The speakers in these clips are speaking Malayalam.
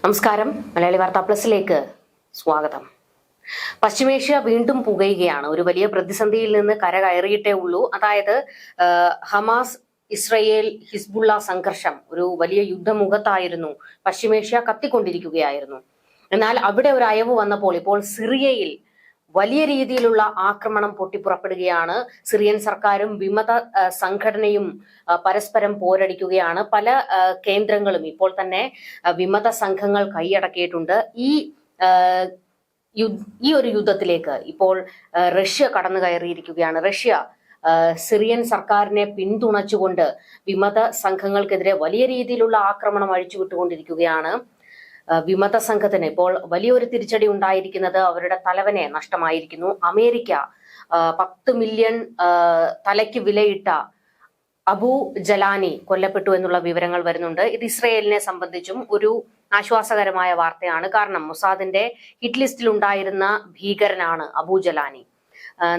നമസ്കാരം. മലയാളി വാർത്താ പ്ലസിലേക്ക് സ്വാഗതം. പശ്ചിമേഷ്യ വീണ്ടും പുകയുകയാണ്. ഒരു വലിയ പ്രതിസന്ധിയിൽ നിന്ന് കരകയറിയിട്ടേ ഉള്ളൂ. അതായത് ഹമാസ് ഇസ്രയേൽ ഹിസ്ബുള്ള സംഘർഷം ഒരു വലിയ യുദ്ധമുഖത്തായിരുന്നു. പശ്ചിമേഷ്യ കത്തിക്കൊണ്ടിരിക്കുകയായിരുന്നു. എന്നാൽ അവിടെ ഒരു അയവ് വന്നപ്പോൾ ഇപ്പോൾ സിറിയയിൽ വലിയ രീതിയിലുള്ള ആക്രമണം പൊട്ടിപ്പുറപ്പെടുകയാണ്. സിറിയൻ സർക്കാരും വിമത സംഘടനയും പരസ്പരം പോരടിക്കുകയാണ്. പല കേന്ദ്രങ്ങളും ഇപ്പോൾ തന്നെ വിമത സംഘങ്ങൾ കൈയടക്കിയിട്ടുണ്ട്. ഈ ഒരു യുദ്ധത്തിലേക്ക് ഇപ്പോൾ റഷ്യ കടന്നു കയറിയിരിക്കുകയാണ്. റഷ്യ സിറിയൻ സർക്കാരിനെ പിന്തുണച്ചുകൊണ്ട് വിമത സംഘങ്ങൾക്കെതിരെ വലിയ രീതിയിലുള്ള ആക്രമണം അഴിച്ചുവിട്ടുകൊണ്ടിരിക്കുകയാണ്. വിമത സംഘത്തിന് ഇപ്പോൾ വലിയൊരു തിരിച്ചടി ഉണ്ടായിരിക്കുന്നത് അവരുടെ തലവനെ നഷ്ടമായിരിക്കുന്നു. അമേരിക്ക 10 മില്യൺ തലയ്ക്ക് വിലയിട്ട അബു ജലാനി കൊല്ലപ്പെട്ടു എന്നുള്ള വിവരങ്ങൾ വരുന്നുണ്ട്. ഇത് ഇസ്രയേലിനെ സംബന്ധിച്ചും ഒരു ആശ്വാസകരമായ വാർത്തയാണ്. കാരണം മൊസാദിന്റെ ഹിറ്റ് ലിസ്റ്റിൽ ഉണ്ടായിരുന്ന ഭീകരനാണ് അബു ജലാനി.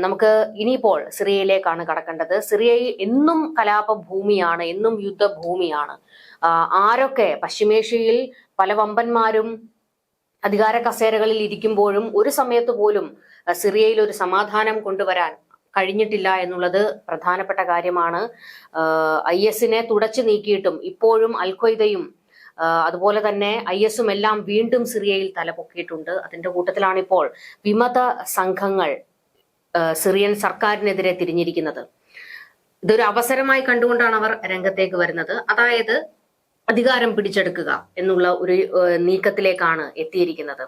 നമുക്ക് ഇനിയിപ്പോൾ സിറിയയിലേക്കാണ് കടക്കേണ്ടത്. സിറിയയിൽ എന്നും കലാപ ഭൂമിയാണ്, എന്നും യുദ്ധഭൂമിയാണ്. ആരൊക്കെ പശ്ചിമേഷ്യയിൽ പല വമ്പന്മാരും അധികാര കസേരകളിൽ ഇരിക്കുമ്പോഴും ഒരു സമയത്ത് പോലും സിറിയയിൽ ഒരു സമാധാനം കൊണ്ടുവരാൻ കഴിഞ്ഞിട്ടില്ല എന്നുള്ളത് പ്രധാനപ്പെട്ട കാര്യമാണ്. IS-നെ തുടച്ചു നീക്കിയിട്ടും ഇപ്പോഴും അൽഖ്വയ്ദയും അതുപോലെ തന്നെ IS-ഉം എല്ലാം വീണ്ടും സിറിയയിൽ തലപൊക്കിയിട്ടുണ്ട്. അതിന്റെ കൂട്ടത്തിലാണ് ഇപ്പോൾ വിമത സംഘങ്ങൾ സിറിയൻ സർക്കാരിനെതിരെ തിരിഞ്ഞിരിക്കുന്നത്. ഇതൊരു അവസരമായി കണ്ടുകൊണ്ടാണ് അവർ രംഗത്തേക്ക് വരുന്നത്. അതായത് അധികാരം പിടിച്ചെടുക്കുക എന്നുള്ള ഒരു നീക്കത്തിലേക്കാണ് എത്തിയിരിക്കുന്നത്.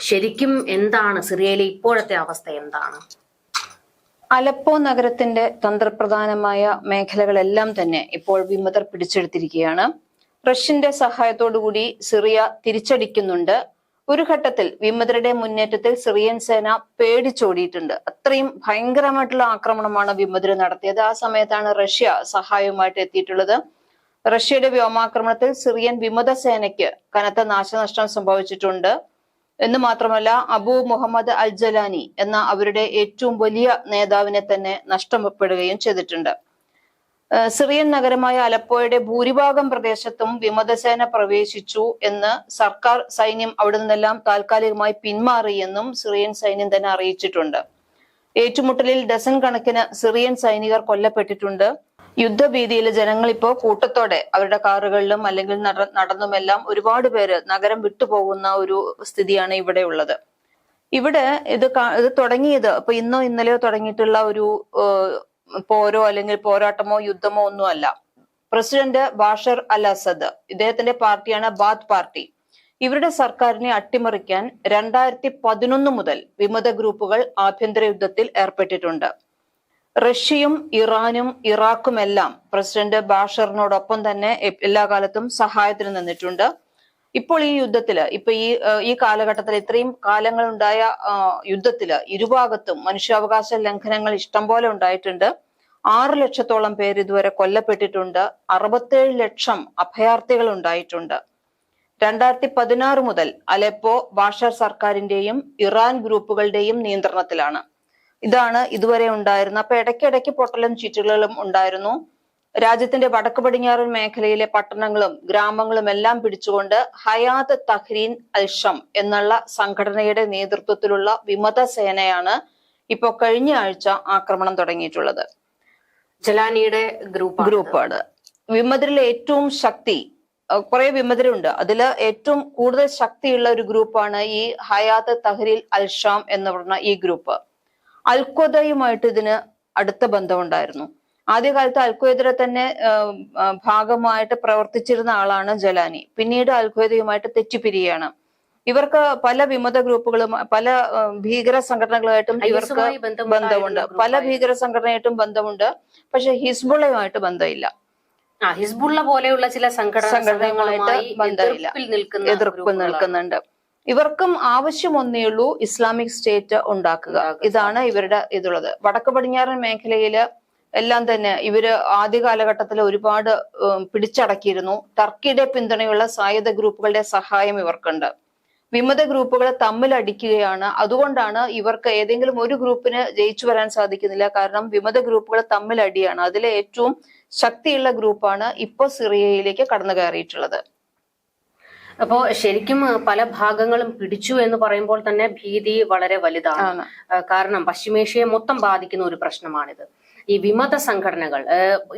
ശരിക്കും എന്താണ് സിറിയയിലെ ഇപ്പോഴത്തെ അവസ്ഥ? എന്താണ്? അലപ്പോ നഗരത്തിന്റെ തന്ത്രപ്രധാനമായ മേഖലകളെല്ലാം തന്നെ ഇപ്പോൾ വിമതർ പിടിച്ചെടുത്തിരിക്കുകയാണ്. റഷ്യന്റെ സഹായത്തോടുകൂടി സിറിയ തിരിച്ചടിക്കുന്നുണ്ട്. ഒരു ഘട്ടത്തിൽ വിമതരുടെ മുന്നേറ്റത്തിൽ സിറിയൻ സേന പേടിച്ചോടിയിട്ടുണ്ട്. അത്രയും ഭയങ്കരമായിട്ടുള്ള ആക്രമണമാണ് വിമതർ നടത്തിയത്. ആ സമയത്താണ് റഷ്യ സഹായവുമായിട്ട് എത്തിയിട്ടുള്ളത്. റഷ്യയുടെ വ്യോമാക്രമണത്തിൽ സിറിയൻ വിമത സേനയ്ക്ക് കനത്ത നാശനഷ്ടം സംഭവിച്ചിട്ടുണ്ട് എന്ന് മാത്രമല്ല, അബു മുഹമ്മദ് അൽ ജലാനി എന്ന അവരുടെ ഏറ്റവും വലിയ നേതാവിനെ തന്നെ നഷ്ടപ്പെടുകയും ചെയ്തിട്ടുണ്ട്. സിറിയൻ നഗരമായ അലപ്പോയുടെ ഭൂരിഭാഗം പ്രദേശത്തും വിമതസേന പ്രവേശിച്ചു എന്ന് സർക്കാർ സൈന്യം അവിടെ നിന്നെല്ലാം താൽക്കാലികമായി പിന്മാറിയെന്നും സിറിയൻ സൈന്യം തന്നെ അറിയിച്ചിട്ടുണ്ട്. ഏറ്റുമുട്ടലിൽ ഡസൻ കണക്കിന് സിറിയൻ സൈനികർ കൊല്ലപ്പെട്ടിട്ടുണ്ട്. യുദ്ധഭീതിയിൽ ജനങ്ങൾ ഇപ്പോൾ കൂട്ടത്തോടെ അവരുടെ കാറുകളിലും അല്ലെങ്കിൽ നടന്നുമെല്ലാം ഒരുപാട് പേര് നഗരം വിട്ടുപോകുന്ന ഒരു സ്ഥിതിയാണ് ഇവിടെ ഉള്ളത്. ഇവിടെ ഇത് തുടങ്ങിയത് ഇപ്പൊ ഇന്നോ ഇന്നലെയോ തുടങ്ങിയിട്ടുള്ള ഒരു പോരോ അല്ലെങ്കിൽ പോരാട്ടമോ യുദ്ധമോ ഒന്നുമല്ല. പ്രസിഡന്റ് ബാഷർ അൽ അസദ്, ഇദ്ദേഹത്തിന്റെ പാർട്ടിയാണ് ബാത്ത് പാർട്ടി. ഇവരുടെ സർക്കാരിനെ അട്ടിമറിക്കാൻ 2011 മുതൽ വിമത ഗ്രൂപ്പുകൾ ആഭ്യന്തര യുദ്ധത്തിൽ ഏർപ്പെട്ടിട്ടുണ്ട്. റഷ്യയും ഇറാനും ഇറാഖുമെല്ലാം പ്രസിഡന്റ് ബാഷറിനോടൊപ്പം തന്നെ എല്ലാ കാലത്തും സഹായത്തിന് നിന്നിട്ടുണ്ട്. ഇപ്പോൾ ഈ യുദ്ധത്തില് ഈ കാലഘട്ടത്തിൽ ഇത്രയും കാലങ്ങളുണ്ടായ യുദ്ധത്തില് ഇരുഭാഗത്തും മനുഷ്യാവകാശ ലംഘനങ്ങൾ ഇഷ്ടം പോലെ ഉണ്ടായിട്ടുണ്ട്. 6 ലക്ഷത്തോളം പേര് ഇതുവരെ കൊല്ലപ്പെട്ടിട്ടുണ്ട്. 67 ലക്ഷം അഭയാർത്ഥികൾ ഉണ്ടായിട്ടുണ്ട്. 2016 മുതൽ അലെപ്പോ ബാഷർ സർക്കാരിന്റെയും ഇറാൻ ഗ്രൂപ്പുകളുടെയും നിയന്ത്രണത്തിലാണ്. ഇതാണ് ഇതുവരെ ഉണ്ടായിരുന്ന. അപ്പൊ ഇടയ്ക്കിടയ്ക്ക് പൊട്ടലും ചീറ്റുകളും ഉണ്ടായിരുന്നു. രാജ്യത്തിന്റെ വടക്ക് പടിഞ്ഞാറൻ മേഖലയിലെ പട്ടണങ്ങളും ഗ്രാമങ്ങളും എല്ലാം പിടിച്ചുകൊണ്ട് ഹയാത്ത് തഹ്രീൻ അൽ-ഷം എന്നുള്ള സംഘടനയുടെ നേതൃത്വത്തിലുള്ള വിമത സേനയാണ് ഇപ്പൊ കഴിഞ്ഞ ആഴ്ച ആക്രമണം തുടങ്ങിയിട്ടുള്ളത്. ജലാനിയുടെ ഗ്രൂപ്പാണ്. വിമതരിലെ ഏറ്റവും ശക്തി, കുറെ വിമതരുണ്ട്, അതില് ഏറ്റവും കൂടുതൽ ശക്തിയുള്ള ഒരു ഗ്രൂപ്പാണ് ഈ ഹയാത്ത് തഹ്രീൽ അൽ-ഷം എന്ന് പറഞ്ഞ ഈ ഗ്രൂപ്പ്. അൽഖ്വയ്ദയുമായിട്ട് ഇതിന് അടുത്ത ബന്ധമുണ്ടായിരുന്നു. ആദ്യകാലത്ത് അൽഖ്വയ്ദയുടെ തന്നെ ഭാഗമായിട്ട് പ്രവർത്തിച്ചിരുന്ന ആളാണ് ജലാനി. പിന്നീട് അൽഖ്വയ്ദയുമായിട്ട് തെറ്റിപ്പിരിയാണ്. ഇവർക്ക് പല വിമത ഗ്രൂപ്പുകളും പല ഭീകര സംഘടനകളുമായിട്ടും ഇവർക്ക് ബന്ധമുണ്ട്. പല ഭീകര സംഘടനയായിട്ടും ബന്ധമുണ്ട്. പക്ഷെ ഹിസ്ബുള്ളയുമായിട്ട് ബന്ധമില്ല. ഹിസ്ബുള്ള പോലെയുള്ള ചില സംഘടനകളുമായിട്ട് ബന്ധമില്ല, എതിർപ്പ് നിൽക്കുന്നുണ്ട്. ഇവർക്കും ആവശ്യം ഒന്നേ ഉള്ളൂ, ഇസ്ലാമിക് സ്റ്റേറ്റ് ഉണ്ടാക്കുക. ഇതാണ് ഇവരുടെ ഇതുള്ളത്. വടക്ക് പടിഞ്ഞാറൻ മേഖലയില് എല്ലാം തന്നെ ഇവര് ആദ്യ കാലഘട്ടത്തിൽ ഒരുപാട് പിടിച്ചടക്കിയിരുന്നു. ടർക്കിയുടെ പിന്തുണയുള്ള സായുധ ഗ്രൂപ്പുകളുടെ സഹായം ഇവർക്കുണ്ട്. വിമത ഗ്രൂപ്പുകളെ തമ്മിലടിക്കുകയാണ്. അതുകൊണ്ടാണ് ഇവർക്ക് ഏതെങ്കിലും ഒരു ഗ്രൂപ്പിന് ജയിച്ചു വരാൻ സാധിക്കുന്നില്ല. കാരണം വിമത ഗ്രൂപ്പുകൾ തമ്മിലടിയാണ്. അതിലെ ഏറ്റവും ശക്തിയുള്ള ഗ്രൂപ്പാണ് ഇപ്പൊ സിറിയയിലേക്ക് കടന്നു കയറിയിട്ടുള്ളത്. അപ്പോ ശരിക്കും പല ഭാഗങ്ങളും പിടിച്ചു എന്ന് പറയുമ്പോൾ തന്നെ ഭീതി വളരെ വലുതാണ്. കാരണം പശ്ചിമേഷ്യയെ മൊത്തം ബാധിക്കുന്ന ഒരു പ്രശ്നമാണിത്. ഈ വിമത സംഘടനകൾ,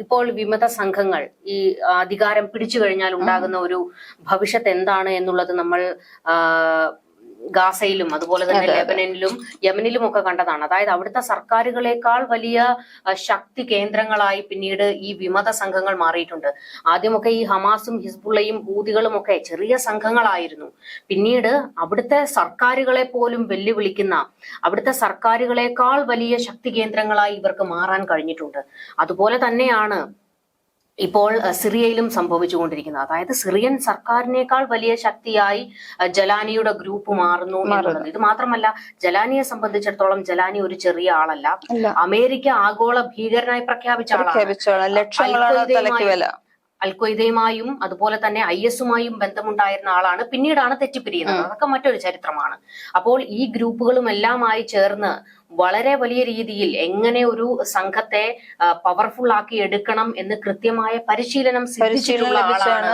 ഇപ്പോൾ വിമത സംഘങ്ങൾ ഈ അധികാരം പിടിച്ചു കഴിഞ്ഞാൽ ഉണ്ടാകുന്ന ഒരു ഭവിഷ്യത്ത് എന്താണ് എന്നുള്ളത് നമ്മൾ ഗാസയിലും അതുപോലെ തന്നെ ലെബനനിലും യമനിലും ഒക്കെ കണ്ടതാണ്. അതായത് അവിടുത്തെ സർക്കാരുകളെക്കാൾ വലിയ ശക്തി കേന്ദ്രങ്ങളായി പിന്നീട് ഈ വിമത സംഘങ്ങൾ മാറിയിട്ടുണ്ട്. ആദ്യമൊക്കെ ഈ ഹമാസും ഹിസ്ബുള്ളയും ഹൂതികളും ഒക്കെ ചെറിയ സംഘങ്ങളായിരുന്നു. പിന്നീട് അവിടുത്തെ സർക്കാരുകളെ പോലും വെല്ലുവിളിക്കുന്ന, അവിടുത്തെ സർക്കാരുകളെക്കാൾ വലിയ ശക്തി കേന്ദ്രങ്ങളായി ഇവർക്ക് മാറാൻ കഴിഞ്ഞിട്ടുണ്ട്. അതുപോലെ തന്നെയാണ് ഇപ്പോൾ സിറിയയിലും സംഭവിച്ചുകൊണ്ടിരിക്കുന്നത്. അതായത് സിറിയൻ സർക്കാരിനേക്കാൾ വലിയ ശക്തിയായി ജലാനിയുടെ ഗ്രൂപ്പ് മാറുന്നു എന്നുള്ളത്. ഇത് മാത്രമല്ല, ജലാനിയെ സംബന്ധിച്ചിടത്തോളം ജലാനി ഒരു ചെറിയ ആളല്ല. അമേരിക്ക ആഗോള ഭീകരനായി പ്രഖ്യാപിച്ച ആളാണ്. അൽഖ്വയ്ദയുമായും അതുപോലെ തന്നെ IS-ഉമായും ബന്ധമുണ്ടായിരുന്ന ആളാണ്. പിന്നീടാണ് തെറ്റിപ്പിരിയുന്നത്. അതൊക്കെ മറ്റൊരു ചരിത്രമാണ്. അപ്പോൾ ഈ ഗ്രൂപ്പുകളും എല്ലാമായി ചേർന്ന് വളരെ വലിയ രീതിയിൽ എങ്ങനെ ഒരു സംഘത്തെ പവർഫുൾ ആക്കി എടുക്കണം എന്ന് കൃത്യമായ പരിശീലനം സിദ്ധിച്ചിട്ടുള്ള ആളാണ്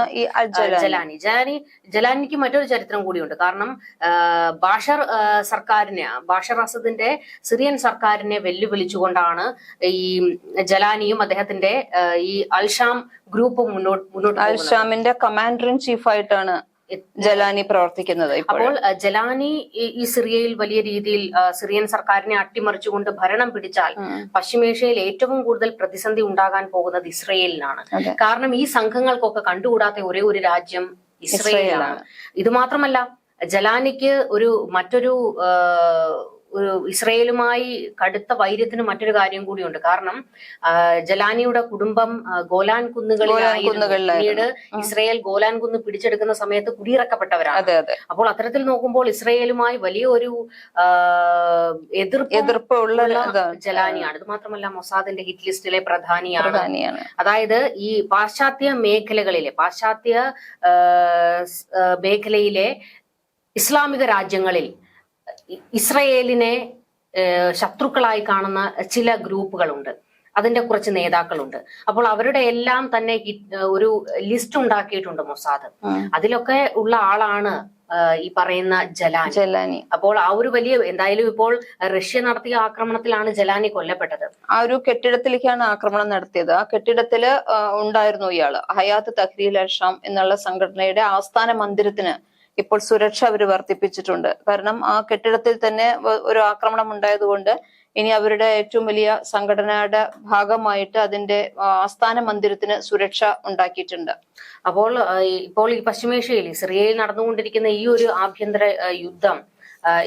ജലാനി. ജലാനിക്ക് മറ്റൊരു ചരിത്രം കൂടിയുണ്ട്. കാരണം ബാഷർ അസദിന്റെ സിറിയൻ സർക്കാരിനെ വെല്ലുവിളിച്ചുകൊണ്ടാണ് ഈ ജലാനിയും അദ്ദേഹത്തിന്റെ ഈ അൽഷാം ഗ്രൂപ്പ് മുന്നോട്ട് അൽഷാമിന്റെ കമാൻഡർ ഇൻ ചീഫ് ആയിട്ടാണ് ജലാനി പ്രവർത്തിക്കുന്നത്. അപ്പോൾ ജലാനി ഈ സിറിയയിൽ വലിയ രീതിയിൽ സിറിയൻ സർക്കാരിനെ അട്ടിമറിച്ചുകൊണ്ട് ഭരണം പിടിച്ചാൽ പശ്ചിമേഷ്യയിൽ ഏറ്റവും കൂടുതൽ പ്രതിസന്ധി ഉണ്ടാകാൻ പോകുന്നത് ഇസ്രയേലിനാണ്. കാരണം ഈ സംഘങ്ങൾക്കൊക്കെ കണ്ടുകൂടാത്ത ഒരേ ഒരു രാജ്യം ഇസ്രയേലാണ്. ഇത് മാത്രമല്ല, ജലാനിക്ക് മറ്റൊരു ഇസ്രയേലുമായി കടുത്ത വൈര്യത്തിന് മറ്റൊരു കാര്യം കൂടിയുണ്ട്. കാരണം ജലാനിയുടെ കുടുംബം ഗോലാൻ കുന്നുകളിലായിരുന്നു. പിന്നീട് ഇസ്രയേൽ ഗോലാൻ കുന്ന് പിടിച്ചെടുക്കുന്ന സമയത്ത് കുടിയിറക്കപ്പെട്ടവരാണ്. അപ്പോൾ അത്തരത്തിൽ നോക്കുമ്പോൾ ഇസ്രയേലുമായി വലിയ ഒരു എതിർപ്പുള്ള ജലാനിയാണ്. ഇത് മാത്രമല്ല, മൊസാദിന്റെ ഹിറ്റ് ലിസ്റ്റിലെ പ്രധാനിയാണ്. അതായത് ഈ പാശ്ചാത്യ മേഖലയിലെ ഇസ്ലാമിക രാജ്യങ്ങളിൽ ഇസ്രയേലിനെ ശത്രുക്കളായി കാണുന്ന ചില ഗ്രൂപ്പുകളുണ്ട്. അതിന്റെ കുറച്ച് നേതാക്കളുണ്ട്. അപ്പോൾ അവരുടെ എല്ലാം തന്നെ ഒരു ലിസ്റ്റ് ഉണ്ടാക്കിയിട്ടുണ്ട് മൊസാദ്. അതിലൊക്കെ ഉള്ള ആളാണ് ഈ പറയുന്ന ജലാനി. അപ്പോൾ ആ ഒരു വലിയ, എന്തായാലും ഇപ്പോൾ റഷ്യ നടത്തിയ ആക്രമണത്തിലാണ് ജലാനി കൊല്ലപ്പെട്ടത്. ആ ഒരു കെട്ടിടത്തിലേക്കാണ് ആക്രമണം നടത്തിയത്. ആ കെട്ടിടത്തില് ഉണ്ടായിരുന്നു ഇയാള്. ഹയാത്ത് തഹ്രീർ അൽ-ഷാം എന്നുള്ള സംഘടനയുടെ ആസ്ഥാന മന്ദിരത്തിന് ഇപ്പോൾ സുരക്ഷ അവർ വർദ്ധിപ്പിച്ചിട്ടുണ്ട്. കാരണം ആ കെട്ടിടത്തിൽ തന്നെ ഒരു ആക്രമണം ഉണ്ടായതുകൊണ്ട് ഇനി അവരുടെ ഏറ്റവും വലിയ സംഘടനയുടെ ഭാഗമായിട്ട് അതിന്റെ ആസ്ഥാന മന്ദിരത്തിന് സുരക്ഷ ഉണ്ടാക്കിയിട്ടുണ്ട്. ഇപ്പോൾ ഈ പശ്ചിമേഷ്യയിൽ സിറിയയിൽ നടന്നുകൊണ്ടിരിക്കുന്ന ഈ ഒരു ആഭ്യന്തര യുദ്ധം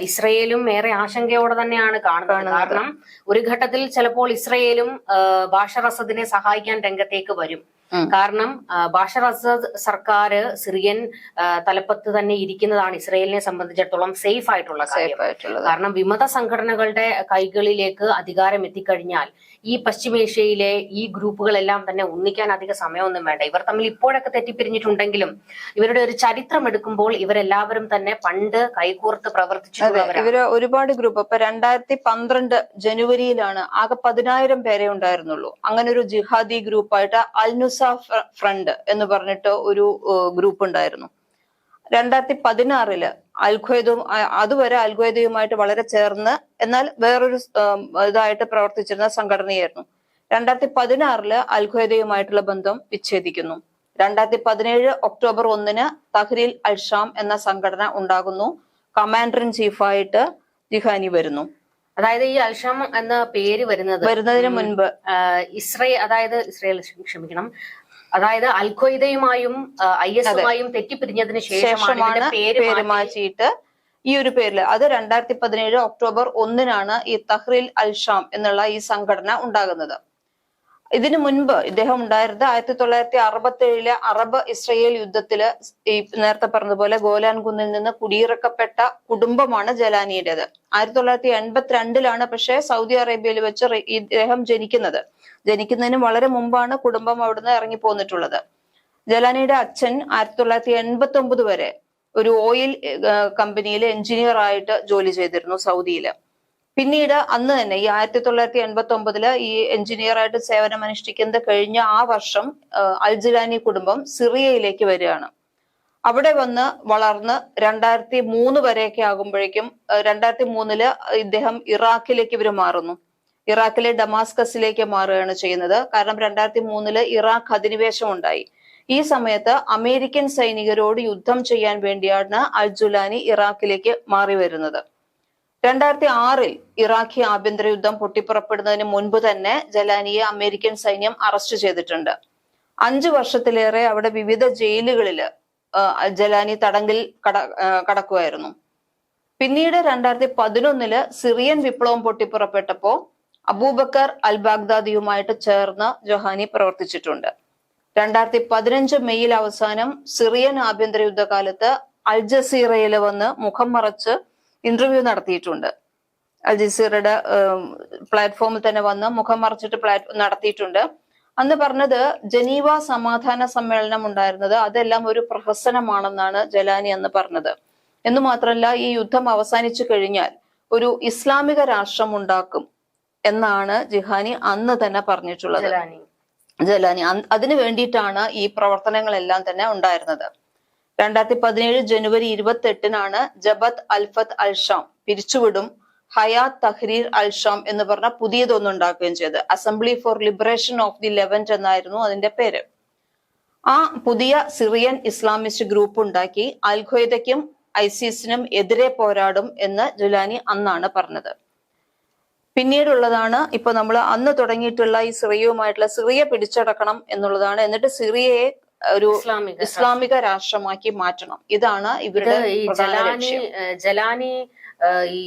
ഇസ്രയേലും ഏറെ ആശങ്കയോടെ തന്നെയാണ് കാണുന്നത്. കാരണം ഒരു ഘട്ടത്തിൽ ചിലപ്പോൾ ഇസ്രയേലും ബാഷർ അസദിനെ സഹായിക്കാൻ രംഗത്തേക്ക് വരും. കാരണം ബാഷർ അസദ് സർക്കാർ സിറിയൻ തലപ്പത്ത് തന്നെ ഇരിക്കുന്നതാണ് ഇസ്രയേലിനെ സംബന്ധിച്ചിടത്തോളം സേഫ് ആയിട്ടുള്ള കാര്യം. കാരണം വിമത സംഘടനകളുടെ കൈകളിലേക്ക് അധികാരം എത്തിക്കഴിഞ്ഞാൽ ഈ പശ്ചിമേഷ്യയിലെ ഈ ഗ്രൂപ്പുകളെല്ലാം തന്നെ ഒന്നിക്കാൻ അധിക സമയമൊന്നും വേണ്ട. ഇവർ തമ്മിൽ ഇപ്പോഴൊക്കെ തെറ്റിപ്പിരിഞ്ഞിട്ടുണ്ടെങ്കിലും ഇവരുടെ ഒരു ചരിത്രം എടുക്കുമ്പോൾ ഇവരെല്ലാവരും തന്നെ പണ്ട് കൈകോർത്ത് പ്രവർത്തിച്ചിട്ടുള്ളവരാണ്. ഇവര് ഒരുപാട് ഗ്രൂപ്പ്. ഇപ്പൊ 2012 ജനുവരിയിലാണ് ആകെ 10,000 പേരെ ഉണ്ടായിരുന്നുള്ളൂ. അങ്ങനെ ഒരു ജിഹാദി ഗ്രൂപ്പായിട്ട് അൽനുസ ഫ്രണ്ട് എന്ന് പറഞ്ഞിട്ട് ഒരു ഗ്രൂപ്പ് ഉണ്ടായിരുന്നു. 2016 അൽഖ്വയ്ദും അതുവരെ അൽഖ്വയ്ദയുമായിട്ട് വളരെ ചേർന്ന് എന്നാൽ വേറൊരു ഇതായിട്ട് പ്രവർത്തിച്ചിരുന്ന സംഘടനയായിരുന്നു. 2016 അൽഖ്വയ്ദയുമായിട്ടുള്ള ബന്ധം വിച്ഛേദിക്കുന്നു. 2017 ഒക്ടോബർ 1 തഹ്രീർ അൽ-ഷാം എന്ന സംഘടന ഉണ്ടാകുന്നു. കമാൻഡർ ഇൻ ചീഫായിട്ട് ജിഹാനി വരുന്നു. അതായത് ഈ അൽഷാം എന്ന പേര് വരുന്നതിന് മുൻപ് അതായത് അൽഖ്വയ്ദയുമായും IS-ഉമായും തെറ്റിപ്പിരിഞ്ഞതിന് ശേഷമാണ് പേര് മാറ്റിയിട്ട് ഈ ഒരു പേരില്. അത് 2017 ഒക്ടോബർ 1 ഈ തഹ്രീർ അൽ-ഷാം എന്നുള്ള ഈ സംഘടന ഉണ്ടാകുന്നത്. ഇതിനു മുൻപ് ഇദ്ദേഹം ഉണ്ടായിരുന്നത് 1967 അറബ് ഇസ്രയേൽ യുദ്ധത്തില് ഈ നേരത്തെ പറഞ്ഞതുപോലെ ഗോലാൻ കുന്നിൽ നിന്ന് കുടിയിറക്കപ്പെട്ട കുടുംബമാണ് ജലാനിയുടേത്. 1982 പക്ഷെ സൗദി അറേബ്യയിൽ വെച്ച് ഇദ്ദേഹം ജനിക്കുന്നതിന് വളരെ മുമ്പാണ് കുടുംബം അവിടുന്ന് ഇറങ്ങി പോന്നിട്ടുള്ളത്. ജലാനിയുടെ അച്ഛൻ 1989 വരെ ഒരു ഓയിൽ കമ്പനിയിൽ എഞ്ചിനീയർ ആയിട്ട് ജോലി ചെയ്തിരുന്നു സൗദിയില്. പിന്നീട് അന്ന് തന്നെ ഈ 1989 ഈ എഞ്ചിനീയർ ആയിട്ട് സേവനം അനുഷ്ഠിക്കുന്നത് കഴിഞ്ഞ ആ വർഷം അൽ ജിലാനി കുടുംബം സിറിയയിലേക്ക് വരികയാണ്. അവിടെ വന്ന് വളർന്ന് 2003 വരെയൊക്കെ ആകുമ്പോഴേക്കും 2003 ഇദ്ദേഹം ഇറാഖിലേക്ക് ഇവർ മാറുന്നു. ഇറാഖിലെ ഡമാസ്കസിലേക്ക് മാറുകയാണ് ചെയ്യുന്നത്. കാരണം 2003 ഇറാഖ് അധിനിവേശം ഉണ്ടായി. ഈ സമയത്ത് അമേരിക്കൻ സൈനികരോട് യുദ്ധം ചെയ്യാൻ വേണ്ടിയാണ് അൽ ജുലാനി ഇറാഖിലേക്ക് മാറി വരുന്നത്. 2006 ഇറാഖി ആഭ്യന്തര യുദ്ധം പൊട്ടിപ്പുറപ്പെടുന്നതിന് മുൻപ് തന്നെ ജലാനിയെ അമേരിക്കൻ സൈന്യം അറസ്റ്റ് ചെയ്തിട്ടുണ്ട്. 5 വർഷത്തിലേറെ അവിടെ വിവിധ ജയിലുകളിൽ ജലാനി തടങ്കിൽ കടക്കുമായിരുന്നു. പിന്നീട് 2011 സിറിയൻ വിപ്ലവം പൊട്ടിപ്പുറപ്പെട്ടപ്പോ അബൂബക്കർ അൽ ബാഗ്ദാദിയുമായിട്ട് ചേർന്ന് ജൊഹാനി പ്രവർത്തിച്ചിട്ടുണ്ട്. 2015 മെയ്യിൽ അവസാനം സിറിയൻ ആഭ്യന്തര യുദ്ധകാലത്ത് അൽ ജസീറയിൽ വന്ന് മുഖം മറച്ച് ഇന്റർവ്യൂ നടത്തിയിട്ടുണ്ട്. അൽ ജസീറയുടെ പ്ലാറ്റ്ഫോമിൽ തന്നെ വന്ന് മുഖം മറച്ചിട്ട് നടത്തിയിട്ടുണ്ട്. അന്ന് പറഞ്ഞത് ജനീവ സമാധാന സമ്മേളനം ഉണ്ടായിരുന്നത് അതെല്ലാം ഒരു പ്രഹസനമാണെന്നാണ് ജലാനി അന്ന് പറഞ്ഞത്. എന്ന് മാത്രമല്ല, ഈ യുദ്ധം അവസാനിച്ചു കഴിഞ്ഞാൽ ഒരു ഇസ്ലാമിക രാഷ്ട്രം ഉണ്ടാക്കും എന്നാണ് ജിഹാനി അന്ന് തന്നെ പറഞ്ഞിട്ടുള്ളത്. ജലാനി അതിനു വേണ്ടിയിട്ടാണ് ഈ പ്രവർത്തനങ്ങളെല്ലാം തന്നെ ഉണ്ടായിരുന്നത്. 2017 ജനുവരി 28 ജബത്ത് അൽഫത്ത് അൽ ഷാം പിരിച്ചുവിടും, ഹയാത്ത് തഹ്രീർ അൽ ഷാം എന്ന് പറഞ്ഞ പുതിയതൊന്നുണ്ടാക്കുകയും ചെയ്ത് assembly for liberation of the Levant എന്നായിരുന്നു അതിന്റെ പേര്. ആ പുതിയ സിറിയൻ ഇസ്ലാമിസ്റ്റ് ഗ്രൂപ്പ് ഉണ്ടാക്കി അൽ ഖ്വയ്ദയ്ക്കും ഐസിസിനും എതിരെ പോരാടും എന്ന് ജുലാനി അന്നാണ് പറഞ്ഞത്. പിന്നീടുള്ളതാണ് ഇപ്പൊ നമ്മൾ അന്ന് തുടങ്ങിയിട്ടുള്ള ഈ സിറിയയുമായിട്ടുള്ള സിറിയ പിടിച്ചടക്കണം എന്നുള്ളതാണ്. എന്നിട്ട് സിറിയയെ ഒരു ഇസ്ലാമിക രാഷ്ട്രമാക്കി മാറ്റണം. ഇതാണ് ഇവരുടെ ജലാനി ഈ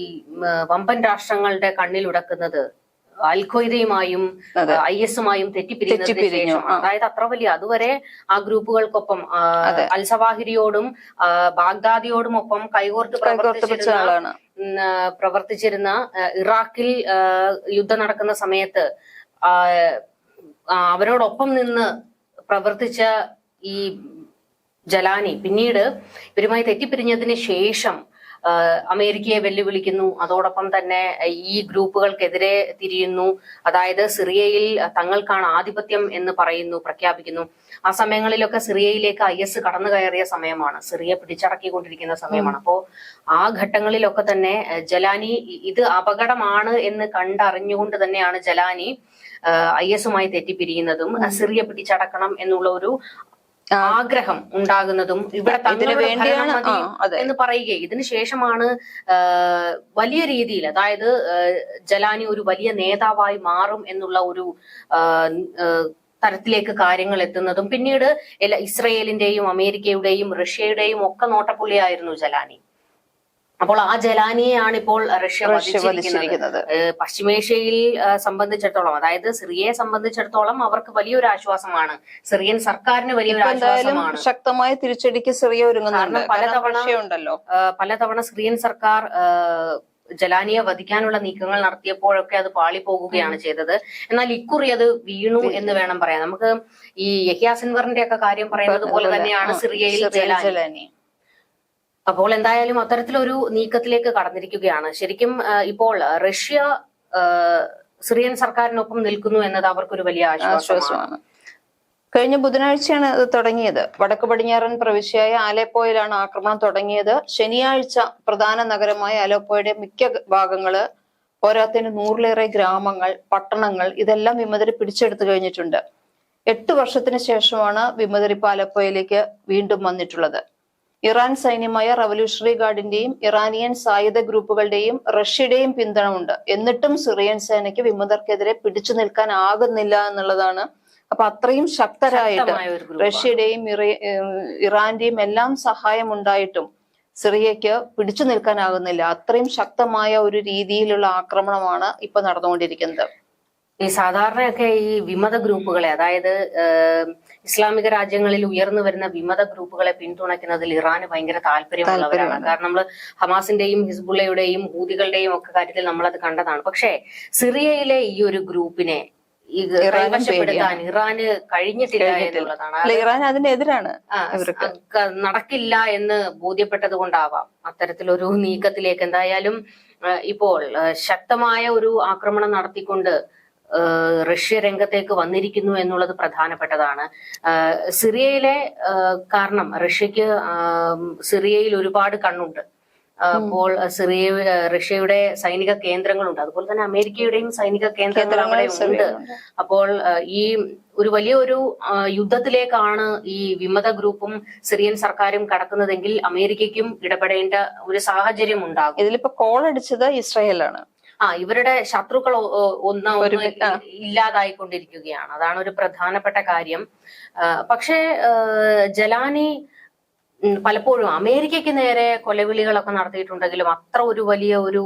വമ്പൻ രാഷ്ട്രങ്ങളുടെ കണ്ണിലുടക്കുന്നത് അൽ ഖ്വയ്ദയുമായും IS-ഉമായും തെറ്റിപ്പിരിഞ്ഞു. അതായത് അത്ര വലിയ അതുവരെ ആ ഗ്രൂപ്പുകൾക്കൊപ്പം അൽ സവാഹിരിയോടും ബാഗ്ദാദിയോടും ഒപ്പം കൈകോർത്ത് പ്രവർത്തിച്ചിരുന്ന ഇറാഖിൽ യുദ്ധം നടക്കുന്ന സമയത്ത് അവരോടൊപ്പം നിന്ന് പ്രവർത്തിച്ച ഈ ജലാനി പിന്നീട് ഇവരുമായി തെറ്റിപ്പിരിഞ്ഞതിന് ശേഷം അമേരിക്കയെ വെല്ലുവിളിക്കുന്നു. അതോടൊപ്പം തന്നെ ഈ ഗ്രൂപ്പുകൾക്കെതിരെ തിരിയുന്നു. അതായത് സിറിയയിൽ തങ്ങൾക്കാണ് ആധിപത്യം എന്ന് പ്രഖ്യാപിക്കുന്നു. ആ സമയങ്ങളിലൊക്കെ സിറിയയിലേക്ക് IS കടന്നു കയറിയ സമയമാണ്, സിറിയ പിടിച്ചടക്കിക്കൊണ്ടിരിക്കുന്ന സമയമാണ്. അപ്പോ ആ ഘട്ടങ്ങളിലൊക്കെ തന്നെ ജലാനി ഇത് അപകടമാണ് എന്ന് കണ്ടറിഞ്ഞുകൊണ്ട് തന്നെയാണ് ജലാനി IS-ഉമായി തെറ്റിപ്പിരിയുന്നതും സിറിയ പിടിച്ചടക്കണം എന്നുള്ള ഒരു ആഗ്രഹം ഉണ്ടാകുന്നതും ഇവിടെ എന്ന് പറയുകയും ഇതിനു ശേഷമാണ് വലിയ രീതിയിൽ, അതായത് ജലാനി ഒരു വലിയ നേതാവായി മാറും എന്നുള്ള ഒരു തരത്തിലേക്ക് കാര്യങ്ങൾ എത്തുന്നതും. പിന്നീട് ഇസ്രയേലിന്റെയും അമേരിക്കയുടെയും റഷ്യയുടെയും ഒക്കെ നോട്ടപ്പുള്ളിയായിരുന്നു ജലാനി. അപ്പോൾ ആ ജലാനിയെയാണ് ഇപ്പോൾ റഷ്യ വധിച്ചിരിക്കുന്നത്. പശ്ചിമേഷ്യയിൽ സംബന്ധിച്ചിടത്തോളം, അതായത് സിറിയയെ സംബന്ധിച്ചിടത്തോളം അവർക്ക് വലിയൊരു ആശ്വാസമാണ്, സിറിയൻ സർക്കാരിന് വലിയൊരു ആശ്വാസമാണ്. ശക്തമായ തിരിച്ചടിക്ക് സിറിയ ഒരുങ്ങുന്നുണ്ട്. പലതവണ സിറിയൻ സർക്കാർ ജലാനിയെ വധിക്കാനുള്ള നീക്കങ്ങൾ നടത്തിയപ്പോഴൊക്കെ അത് പാളിപ്പോകുകയാണ് ചെയ്തത്. എന്നാൽ ഇക്കുറി അത് വീണു എന്ന് വേണം പറയാൻ. നമുക്ക് ഈ യഹ്യാ സിൻവറിന്റെ ഒക്കെ കാര്യം പറയുന്നത് പോലെ തന്നെയാണ് സിറിയയിൽ ജലാനി. അപ്പോൾ എന്തായാലും അത്തരത്തിലൊരു നീക്കത്തിലേക്ക് കടന്നിരിക്കുകയാണ്. ശരിക്കും ഇപ്പോൾ റഷ്യ സിറിയൻ സർക്കാരിനൊപ്പം നിൽക്കുന്നു എന്നത് അവർക്കൊരു വലിയ ആശ്വാസമാണ്. കഴിഞ്ഞ ബുധനാഴ്ചയാണ് ഇത് തുടങ്ങിയത്. വടക്ക് പടിഞ്ഞാറൻ പ്രവിശ്യയായ ആലെപ്പോയിലാണ് ആക്രമണം തുടങ്ങിയത്. ശനിയാഴ്ച പ്രധാന നഗരമായ ആലെപ്പോയുടെ മിക്ക ഭാഗങ്ങള്, പോരാത്തതിന് 100-ലേറെ ഗ്രാമങ്ങൾ, പട്ടണങ്ങൾ ഇതെല്ലാം വിമതർ പിടിച്ചെടുത്തു കഴിഞ്ഞിട്ടുണ്ട്. 8 വർഷത്തിന് ശേഷമാണ് വിമതർ ഇപ്പോൾ ആലെപ്പോയിലേക്ക് വീണ്ടും വന്നിട്ടുള്ളത്. ഇറാൻ സൈന്യമായ റവല്യൂഷണറി ഗാർഡിന്റെയും ഇറാനിയൻ സായുധ ഗ്രൂപ്പുകളുടെയും റഷ്യയുടെയും പിന്തുണ ഉണ്ട്. എന്നിട്ടും സിറിയൻ സേനയ്ക്ക് വിമതർക്കെതിരെ പിടിച്ചു നിൽക്കാൻ ആകുന്നില്ല എന്നുള്ളതാണ്. അപ്പൊ അത്രയും ശക്തരായിട്ട് റഷ്യയുടെയും ഇറാന്റെയും എല്ലാം സഹായം ഉണ്ടായിട്ടും സിറിയയ്ക്ക് പിടിച്ചു നിൽക്കാനാകുന്നില്ല. അത്രയും ശക്തമായ ഒരു രീതിയിലുള്ള ആക്രമണമാണ് ഇപ്പൊ നടന്നുകൊണ്ടിരിക്കുന്നത്. ഈ സാധാരണയൊക്കെ ഈ വിമത ഗ്രൂപ്പുകളെ, അതായത് ഇസ്ലാമിക രാജ്യങ്ങളിൽ ഉയർന്നു വരുന്ന വിമത ഗ്രൂപ്പുകളെ പിന്തുണയ്ക്കുന്നതിൽ ഇറാന് ഭയങ്കര താല്പര്യമുള്ളവരാണ്. കാരണം നമ്മൾ ഹമാസിന്റെയും ഹിസ്ബുള്ളയുടെയും ഹൂതികളുടെയും ഒക്കെ കാര്യത്തിൽ നമ്മളത് കണ്ടതാണ്. പക്ഷേ സിറിയയിലെ ഈ ഒരു ഗ്രൂപ്പിനെ കൈവശപ്പെടുത്താൻ ഇറാന് കഴിഞ്ഞിട്ടില്ല എന്നുള്ളതാണ്. ഇറാൻ അതിനെതിരാണ്, നടക്കില്ല എന്ന് ബോധ്യപ്പെട്ടത് കൊണ്ടാവാം അത്തരത്തിലൊരു നീക്കത്തിലേക്ക്. എന്തായാലും ഇപ്പോൾ ശക്തമായ ഒരു ആക്രമണം നടത്തിക്കൊണ്ട് റഷ്യ രംഗത്തേക്ക് വന്നിരിക്കുന്നു എന്നുള്ളത് പ്രധാനപ്പെട്ടതാണ്. സിറിയയിലെ കാരണം റഷ്യക്ക് സിറിയയിൽ ഒരുപാട് കണ്ണുണ്ട്. അപ്പോൾ റഷ്യയുടെ സൈനിക കേന്ദ്രങ്ങളുണ്ട്, അതുപോലെ തന്നെ അമേരിക്കയുടെയും സൈനിക കേന്ദ്രങ്ങൾ അവിടെ ഉണ്ട്. അപ്പോൾ ഈ ഒരു വലിയൊരു യുദ്ധത്തിലേക്കാണ് ഈ വിമത ഗ്രൂപ്പും സിറിയൻ സർക്കാരും കടക്കുന്നതെങ്കിൽ അമേരിക്കയ്ക്കും ഇടപെടേണ്ട ഒരു സാഹചര്യം ഉണ്ടാകും. ഇതിലിപ്പോ കോൾ അടിച്ചത് ഇസ്രായേലാണ്. ഇവരുടെ ശത്രുക്കൾ ഇല്ലാതായിക്കൊണ്ടിരിക്കുകയാണ്. അതാണ് ഒരു പ്രധാനപ്പെട്ട കാര്യം. പക്ഷേ ജലാനി പലപ്പോഴും അമേരിക്കയ്ക്ക് നേരെ കൊലവിളികളൊക്കെ നടത്തിയിട്ടുണ്ടെങ്കിലും അത്ര ഒരു വലിയ ഒരു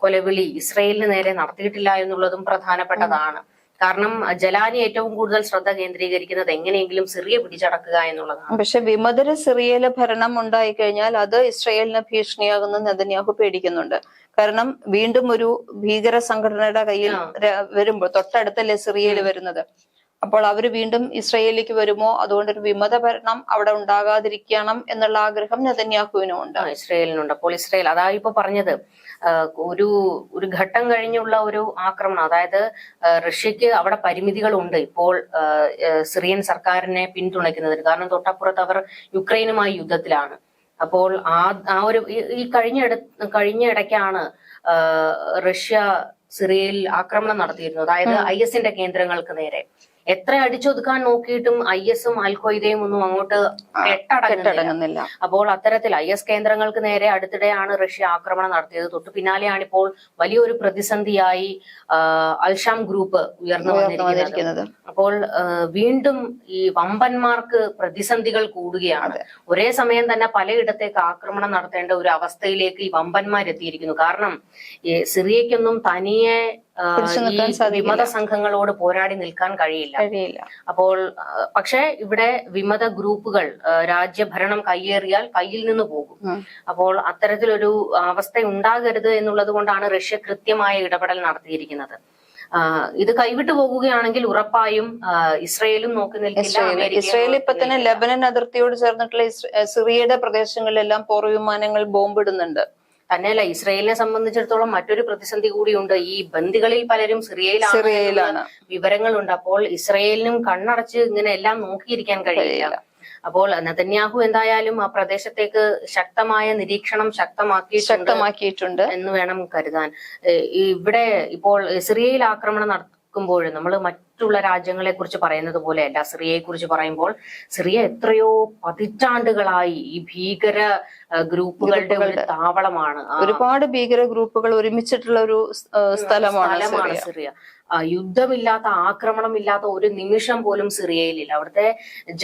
കൊലവിളി ഇസ്രയേലിന് നേരെ നടത്തിയിട്ടില്ല എന്നുള്ളതും പ്രധാനപ്പെട്ടതാണ്. കാരണം ജലാനി ഏറ്റവും കൂടുതൽ ശ്രദ്ധ കേന്ദ്രീകരിക്കുന്നത് എങ്ങനെയെങ്കിലും സിറിയ പിടിച്ചടക്കുക എന്നുള്ളതാണ്. പക്ഷെ വിമതര് സിറിയയിലെ ഭരണം ഉണ്ടായി കഴിഞ്ഞാൽ അത് ഇസ്രയേലിന് ഭീഷണിയാകുന്ന നെതന്യാഹു പേടിക്കുന്നുണ്ട്. കാരണം വീണ്ടും ഒരു ഭീകര സംഘടനയുടെ കയ്യിൽ വരുമ്പോൾ, തൊട്ടടുത്തല്ലേ സിറിയയിൽ വരുന്നത്, അപ്പോൾ അവര് വീണ്ടും ഇസ്രയേലിലേക്ക് വരുമോ? അതുകൊണ്ടൊരു വിമത ഭരണം അവിടെ ഉണ്ടാകാതിരിക്കണം എന്നുള്ള ആഗ്രഹം നെതന്യാഹുവിനും ഉണ്ട്, ഇസ്രയേലിനുണ്ട്. അപ്പോൾ ഇസ്രയേൽ അതാ ഇപ്പൊ പറഞ്ഞത്, ഒരു ഘട്ടം കഴിഞ്ഞുള്ള ഒരു ആക്രമണം, അതായത് റഷ്യക്ക് അവിടെ പരിമിതികളുണ്ട് ഇപ്പോൾ സിറിയൻ സർക്കാരിനെ പിന്തുണയ്ക്കുന്നതിന്. കാരണം തൊട്ടപ്പുറത്ത് അവർ യുക്രൈനുമായി യുദ്ധത്തിലാണ്. അപ്പോൾ ആ ഒരു ഈ കഴിഞ്ഞ ഇടയ്ക്കാണ് റഷ്യ സിറിയയിൽ ആക്രമണം നടത്തിയിരുന്നു, അതായത് IS-ന്റെ കേന്ദ്രങ്ങൾക്ക് നേരെ. എത്ര അടിച്ചൊതുക്കാൻ നോക്കിയിട്ടും IS-ഉം അൽഖ്വയ്ദയും ഒന്നും അങ്ങോട്ട് കെട്ടടങ്ങുന്നില്ല. അപ്പോൾ അത്തരത്തിൽ IS കേന്ദ്രങ്ങൾക്ക് നേരെ അടുത്തിടെയാണ് റഷ്യ ആക്രമണം നടത്തിയത്. തൊട്ടു പിന്നാലെയാണ് ഇപ്പോൾ വലിയൊരു പ്രതിസന്ധിയായി അൽഷാം ഗ്രൂപ്പ് ഉയർന്നു വന്നിരിക്കുന്നത്. അപ്പോൾ വീണ്ടും ഈ വമ്പന്മാർക്ക് പ്രതിസന്ധികൾ കൂടുകയാണ്. ഒരേ സമയം തന്നെ പലയിടത്തേക്ക് ആക്രമണം നടത്തേണ്ട ഒരു അവസ്ഥയിലേക്ക് ഈ വമ്പന്മാരെത്തിയിരിക്കുന്നു. കാരണം സിറിയയ്ക്കൊന്നും തനിയെ വിമത സംഘങ്ങളോട് പോരാടി നിൽക്കാൻ കഴിയില്ല. അപ്പോൾ പക്ഷെ ഇവിടെ വിമത ഗ്രൂപ്പുകൾ രാജ്യഭരണം കയ്യേറിയാൽ കയ്യിൽ നിന്ന് പോകും. അപ്പോൾ അത്തരത്തിലൊരു അവസ്ഥ ഉണ്ടാകരുത് എന്നുള്ളത് കൊണ്ടാണ് റഷ്യ കൃത്യമായ ഇടപെടൽ നടത്തിയിരിക്കുന്നത്. ഇത് കൈവിട്ടു പോകുകയാണെങ്കിൽ ഉറപ്പായും ഇസ്രയേലും നോക്കി നിൽക്കില്ല. ഇസ്രയേൽ ഇപ്പൊ തന്നെ ലെബനൻ അതിർത്തിയോട് ചേർന്നിട്ടുള്ള സിറിയയുടെ പ്രദേശങ്ങളിലെല്ലാം പോർവിമാനങ്ങൾ ബോംബിടുന്നുണ്ട്. തന്നെയല്ല, ഇസ്രയേലിനെ സംബന്ധിച്ചിടത്തോളം മറ്റൊരു പ്രതിസന്ധി കൂടിയുണ്ട്. ഈ ബന്ദികളിൽ പലരും സിറിയയിലാണ് വിവരങ്ങളുണ്ട്. അപ്പോൾ ഇസ്രയേലിനും കണ്ണടച്ച് ഇങ്ങനെ എല്ലാം നോക്കിയിരിക്കാൻ കഴിയില്ല. അപ്പോൾ നെതന്യാഹു എന്തായാലും ആ പ്രദേശത്തേക്ക് ശക്തമായ നിരീക്ഷണം ശക്തമാക്കിയിട്ടുണ്ട് എന്ന് വേണം കരുതാൻ. ഇവിടെ ഇപ്പോൾ സിറിയയിൽ ആക്രമണം നടക്കുമ്പോൾ നമ്മൾ മറ്റുള്ള രാജ്യങ്ങളെ കുറിച്ച് പറയുന്നത് പോലെയല്ല സിറിയയെ കുറിച്ച് പറയുമ്പോൾ. സിറിയ എത്രയോ പതിറ്റാണ്ടുകളായി ഈ ഭീകര ഗ്രൂപ്പുകളുടെ ഒരു താവളമാണ്. ഒരുപാട് ഭീകര ഗ്രൂപ്പുകൾ ഒരുമിച്ചിട്ടുള്ള ഒരു സ്ഥലമാണ് സിറിയ. യുദ്ധമില്ലാത്ത, ആക്രമണമില്ലാത്ത ഒരു നിമിഷം പോലും സിറിയയിലില്ല. അവിടുത്തെ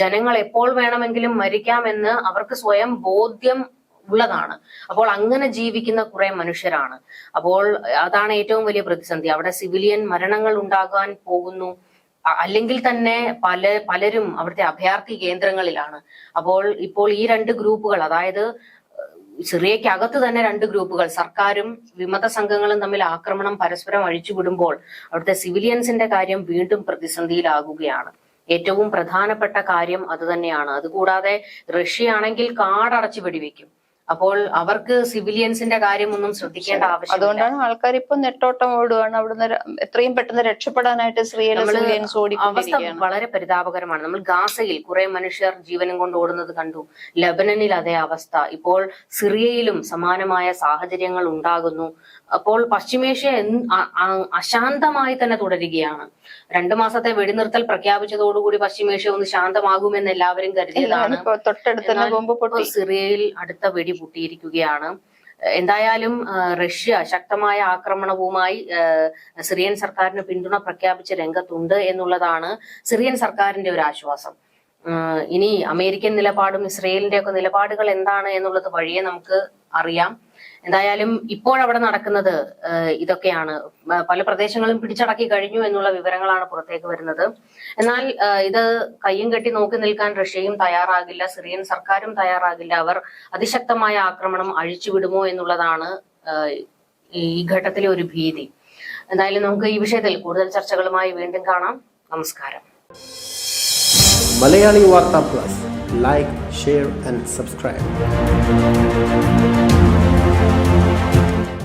ജനങ്ങൾ എപ്പോൾ വേണമെങ്കിലും മരിക്കാമെന്ന് അവർക്ക് സ്വയം ബോധ്യം ഉള്ളതാണ്. അപ്പോൾ അങ്ങനെ ജീവിക്കുന്ന കുറെ മനുഷ്യരാണ്. അപ്പോൾ അതാണ് ഏറ്റവും വലിയ പ്രതിസന്ധി. അവിടെ സിവിലിയൻ മരണങ്ങൾ ഉണ്ടാകാൻ പോകുന്നു. അല്ലെങ്കിൽ തന്നെ പലരും അവിടുത്തെ അഭയാർത്ഥി കേന്ദ്രങ്ങളിലാണ്. ഇപ്പോൾ ഈ രണ്ട് ഗ്രൂപ്പുകൾ, അതായത് സിറിയക്കകത്ത് തന്നെ രണ്ട് ഗ്രൂപ്പുകൾ, സർക്കാരും വിമത സംഘങ്ങളും തമ്മിൽ ആക്രമണം പരസ്പരം അഴിച്ചുവിടുമ്പോൾ അവിടുത്തെ സിവിലിയൻസിന്റെ കാര്യം വീണ്ടും പ്രതിസന്ധിയിലാകുകയാണ്. ഏറ്റവും പ്രധാനപ്പെട്ട കാര്യം അത് തന്നെയാണ്. അതുകൂടാതെ റഷ്യ ആണെങ്കിൽ കാടടച്ച് വെടിവെക്കും. അപ്പോൾ അവർക്ക് സിവിലിയൻസിന്റെ കാര്യമൊന്നും ശ്രദ്ധിക്കേണ്ട ആവശ്യം. അതുകൊണ്ടാണ് ആൾക്കാർ ഇപ്പൊ നെട്ടോട്ടം ഓടുകയാണ് അവിടുന്ന് എത്രയും പെട്ടെന്ന് രക്ഷപ്പെടാനായിട്ട്. അവസ്ഥ വളരെ പരിതാപകരമാണ്. നമ്മൾ ഗാസയിൽ കുറെ മനുഷ്യർ ജീവനും കൊണ്ട് ഓടുന്നത് കണ്ടു. ലബനനിൽ അതേ അവസ്ഥ. ഇപ്പോൾ സിറിയയിലും സമാനമായ സാഹചര്യങ്ങൾ ഉണ്ടാകുന്നു. അപ്പോൾ പശ്ചിമേഷ്യ അശാന്തമായി തന്നെ തുടരുകയാണ്. 2 മാസത്തെ വെടിനിർത്തൽ പ്രഖ്യാപിച്ചതോടുകൂടി പശ്ചിമേഷ്യ ഒന്ന് ശാന്തമാകുമെന്ന് എല്ലാവരും കരുതിയതാണ്. സിറിയയിൽ അടുത്ത വെടി പൊട്ടിയിരിക്കുകയാണ്. എന്തായാലും റഷ്യ ശക്തമായ ആക്രമണവുമായി സിറിയൻ സർക്കാരിന് പിന്തുണ പ്രഖ്യാപിച്ച് രംഗത്തുണ്ട് എന്നുള്ളതാണ് സിറിയൻ സർക്കാരിന്റെ ഒരു ആശ്വാസം. ഇനി അമേരിക്കൻ നിലപാടും ഇസ്രയേലിന്റെ ഒക്കെ നിലപാടുകൾ എന്താണ് എന്നുള്ളത് വഴിയെ നമുക്ക് അറിയാം. എന്തായാലും ഇപ്പോഴവിടെ നടക്കുന്നത് ഇതൊക്കെയാണ്. പല പ്രദേശങ്ങളും പിടിച്ചടക്കി കഴിഞ്ഞു എന്നുള്ള വിവരങ്ങളാണ് പുറത്തേക്ക് വരുന്നത്. എന്നാൽ ഇത് കയ്യും കെട്ടി നോക്കി നിൽക്കാൻ റഷ്യയും തയ്യാറാകില്ല, സിറിയൻ സർക്കാരും തയ്യാറാകില്ല. അവർ അതിശക്തമായ ആക്രമണം അഴിച്ചുവിടുമോ എന്നുള്ളതാണ് ഈ ഘട്ടത്തിലെ ഒരു ഭീതി. എന്തായാലും നമുക്ക് ഈ വിഷയത്തിൽ കൂടുതൽ ചർച്ചകളുമായി വീണ്ടും കാണാം. നമസ്കാരം. മലയാളി വാർത്താ plus, like, share and subscribe.